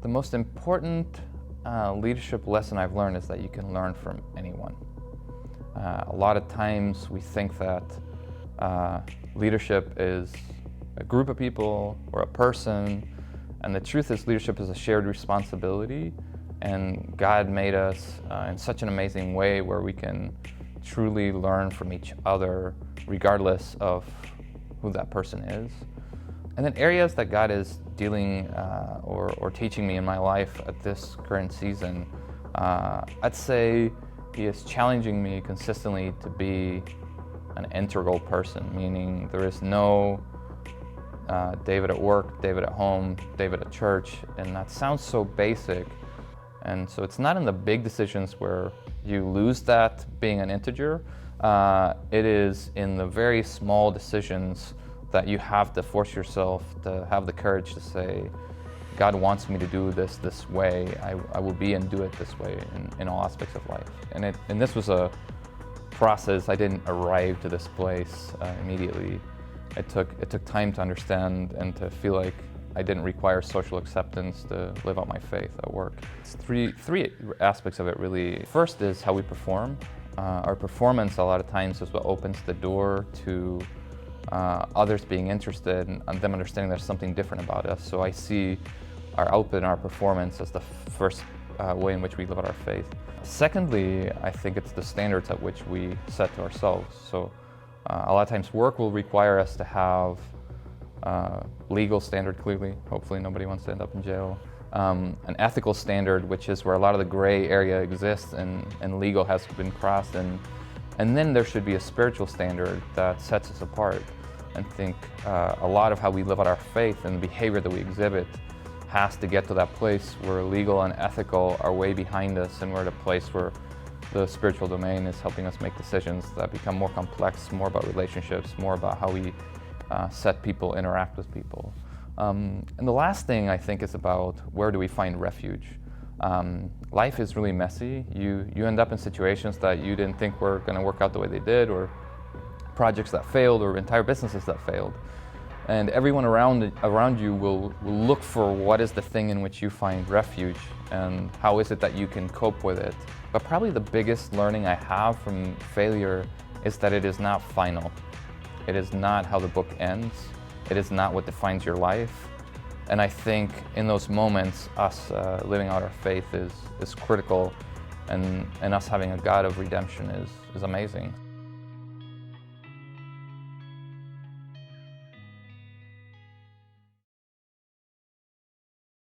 The most important leadership lesson I've learned is that you can learn from anyone. A lot of times we think that leadership is a group of people or a person, and the truth is leadership is a shared responsibility, and God made us in such an amazing way where we can truly learn from each other regardless of who that person is. And then areas that God is dealing or teaching me in my life at this current season, I'd say He is challenging me consistently to be an integral person, meaning there is no David at work, David at home, David at church, and that sounds so basic. And so it's not in the big decisions where you lose that being an integer. It is in the very small decisions that you have to force yourself to have the courage to say, God wants me to do this way. I will be and do it this way in all aspects of life. And this was a process. I didn't arrive to this place immediately. It took time to understand and to feel like I didn't require social acceptance to live out my faith at work. It's three aspects of it really. First is how we perform. Our performance a lot of times is what opens the door to others being interested and them understanding there's something different about us. So I see our output and our performance as the first way in which we live out our faith. Secondly, I think it's the standards at which we set to ourselves. So a lot of times work will require us to have legal standard clearly. Hopefully nobody wants to end up in jail. An ethical standard, which is where a lot of the gray area exists and legal has been crossed. And then there should be a spiritual standard that sets us apart. And think a lot of how we live out our faith and the behavior that we exhibit has to get to that place where legal and ethical are way behind us, and we're at a place where the spiritual domain is helping us make decisions that become more complex, more about relationships, more about how we set people, interact with people. And the last thing I think is about where do we find refuge. Life is really messy. You end up in situations that you didn't think were going to work out the way they did, or projects that failed, or entire businesses that failed. And everyone around you will look for what is the thing in which you find refuge and how is it that you can cope with it. But probably the biggest learning I have from failure is that it is not final. It is not how the book ends. It is not what defines your life. And I think in those moments, us living out our faith is critical, and us having a God of redemption is amazing.